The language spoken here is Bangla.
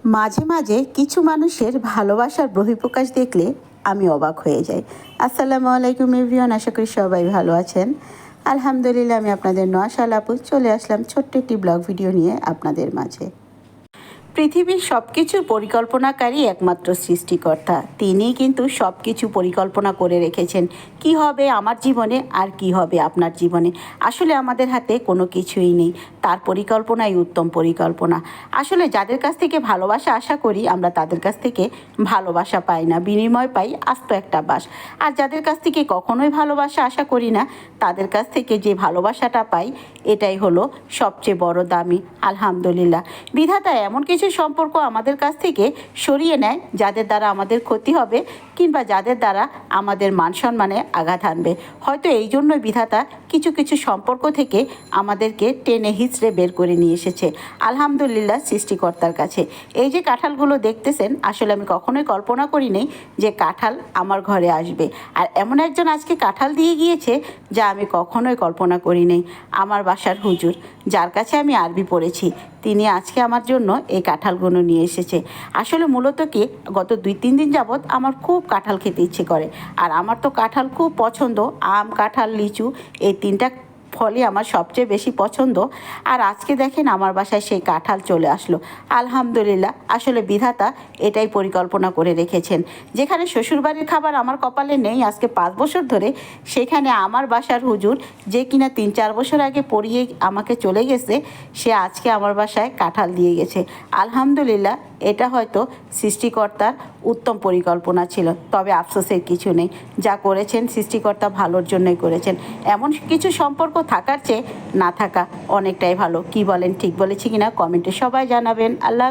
মাঝে মাঝে কিছু মানুষের ভালোবাসার বহিঃপ্রকাশ দেখলে আমি অবাক হয়ে যাই। আসসালামু আলাইকুম এভরিওয়ান, আশা করি সবাই ভালো আছেন। আলহামদুলিল্লাহ, আমি আপনাদের নওশাল আপু চলে আসলাম ছোট্ট একটি ব্লগ ভিডিও নিয়ে আপনাদের মাঝে। পৃথিবীর সব কিছুর পরিকল্পনাকারী একমাত্র সৃষ্টিকর্তা। তিনিই কিন্তু সব কিছু পরিকল্পনা করে রেখেছেন, কি হবে আমার জীবনে আর কি হবে আপনার জীবনে। আসলে আমাদের হাতে কোনো কিছুই নেই, তার পরিকল্পনাই উত্তম পরিকল্পনা। আসলে যাদের কাছ থেকে ভালোবাসা আশা করি আমরা তাদের কাছ থেকে ভালোবাসা পাই না, বিনিময় পাই আস্ত একটা বাস। আর যাদের কাছ থেকে কখনোই ভালোবাসা আশা করি না, তাদের কাছ থেকে যে ভালোবাসাটা পাই এটাই হলো সবচেয়ে বড় দামি। আলহামদুলিল্লাহ, বিধাতা এমন কিছু সম্পর্ক আমাদের কাছ থেকে সরিয়ে নেয় যাদের দ্বারা আমাদের ক্ষতি হবে, কিংবা যাদের দ্বারা আমাদের মান সম্মানে আঘাত আনবে। হয়তো এই জন্যই বিধাতা কিছু কিছু সম্পর্ক থেকে আমাদেরকে টেনে হিচড়ে বের করে নিয়ে এসেছে। আলহামদুলিল্লাহ সৃষ্টিকর্তার কাছে। এই যে কাঁঠালগুলো দেখতেছেন, আসলে আমি কখনোই কল্পনা করিনি যে কাঁঠাল আমার ঘরে আসবে। আর এমন একজন আজকে কাঁঠাল দিয়ে গিয়েছে যা আমি কখনোই কল্পনা করিনি। আমার বাসার হুজুর, যার কাছে আমি আরবি পড়েছি, তিনি আজকে আমার জন্য এই কাঁঠালগুলো নিয়ে এসেছে। আসলে মূলত কি, গত 2-3 দিন যাবৎ আমার খুব কাঁঠাল খেতে ইচ্ছে করে। আর আমার তো কাঁঠাল খুব পছন্দ। আম, কাঁঠাল, লিচু, এই 3টা ফলই আমার সবচেয়ে বেশি পছন্দ। আর আজকে দেখেন আমার বাসায় সেই কাঁঠাল চলে আসলো। আলহামদুলিল্লাহ, আসলে বিধাতা এটাই পরিকল্পনা করে রেখেছেন। যেখানে শ্বশুরবাড়ির খাবার আমার কপালে নেই আজকে 5 বছর ধরে, সেখানে আমার বাসার হুজুর, যে কিনা 3-4 বছর আগে পড়িয়ে আমাকে চলে গেছে, সে আজকে আমার বাসায় কাঁঠাল দিয়ে গেছে। আলহামদুলিল্লাহ, এটা হয়তো সৃষ্টিকর্তার উত্তম পরিকল্পনা ছিল। তবে আফসোসের কিছু নেই, যা করেছেন সৃষ্টিকর্তা ভালোর জন্যই করেছেন। এমন কিছু সম্পর্ক থাকার চেয়ে না থাকা অনেকটাই ভালো। কি বলেন, ঠিক বলেছি কিনা কমেন্টে সবাই জানাবেন। আল্লাহ।